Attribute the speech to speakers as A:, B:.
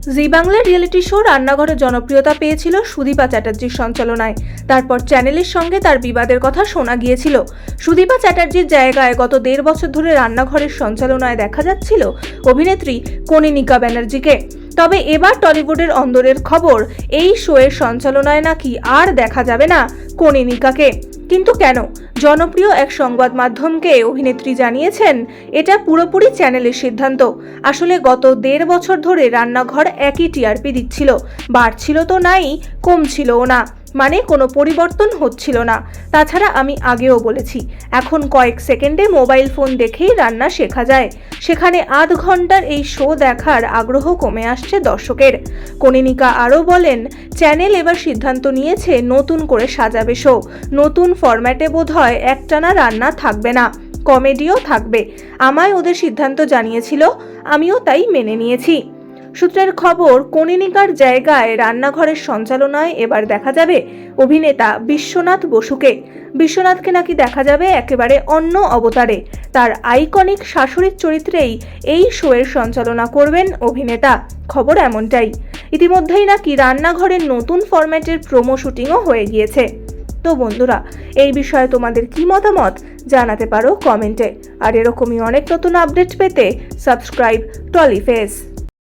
A: জি বাংলার reality show রান্নাঘরে জনপ্রিয়তা পেয়েছিল সুদীপা চ্যাটার্জির সঞ্চালনায়। তারপর চ্যানেলের সঙ্গে তার বিবাদের কথা শোনা গিয়েছিল। সুদীপা চ্যাটার্জির জায়গায় গত 1.5 বছর ধরে রান্নাঘরের সঞ্চালনায় দেখা যাচ্ছিল অভিনেত্রী কনীনিকা ব্যানার্জিকে। তবে এবার টলিউডের অন্দরের খবর, এই শোয়ের সঞ্চালনায় নাকি আর দেখা যাবে না কনীনিকাকে। কিন্তু কেন? জনপ্রিয় এক সংবাদ মাধ্যমকে অভিনেত্রী জানিয়েছেন, এটা পুরোপুরি চ্যানেলের সিদ্ধান্ত। আসলে গত 1.5 বছর ধরে রান্নাঘর একই টিআরপি দিচ্ছিল, বাড়ছিল তো নাই, কমছিলও না, মানে কোনো পরিবর্তন হচ্ছিল না। তাছাড়া আমি আগেও বলেছি, এখন কয়েক সেকেন্ডে মোবাইল ফোন দেখেই রান্না শেখা যায়। সেখানে আধ ঘন্টার এই শো দেখার আগ্রহ কমে আসছে দর্শকের। কনীনিকা আরও বলেন, চ্যানেল এবার সিদ্ধান্ত নিয়েছে নতুন করে সাজাবে শো। নতুন ফরম্যাটে বোধহয় একটানা রান্না থাকবে না, কমেডিও থাকবে। আমায় ওদের সিদ্ধান্ত জানিয়েছিল, আমিও তাই মেনে নিয়েছি। সূত্রের খবর, কনীনিকার জায়গায় রান্নাঘরের সঞ্চালনায় এবার দেখা যাবে অভিনেতা বিশ্বনাথ বসুকে। বিশ্বনাথকে নাকি দেখা যাবে একেবারে অন্য অবতারে। তার আইকনিক শাশুড়ির চরিত্রেই এই শোয়ের সঞ্চালনা করবেন অভিনেতা, খবর এমনটাই। ইতিমধ্যেই নাকি রান্নাঘরের নতুন ফরম্যাটের প্রোমো শুটিংও হয়ে গিয়েছে। তো বন্ধুরা, এই বিষয়ে তোমাদের কি মতামত জানাতে পারো কমেন্টে। আর এরকমই অনেক নতুন আপডেট পেতে সাবস্ক্রাইব টলিফেস।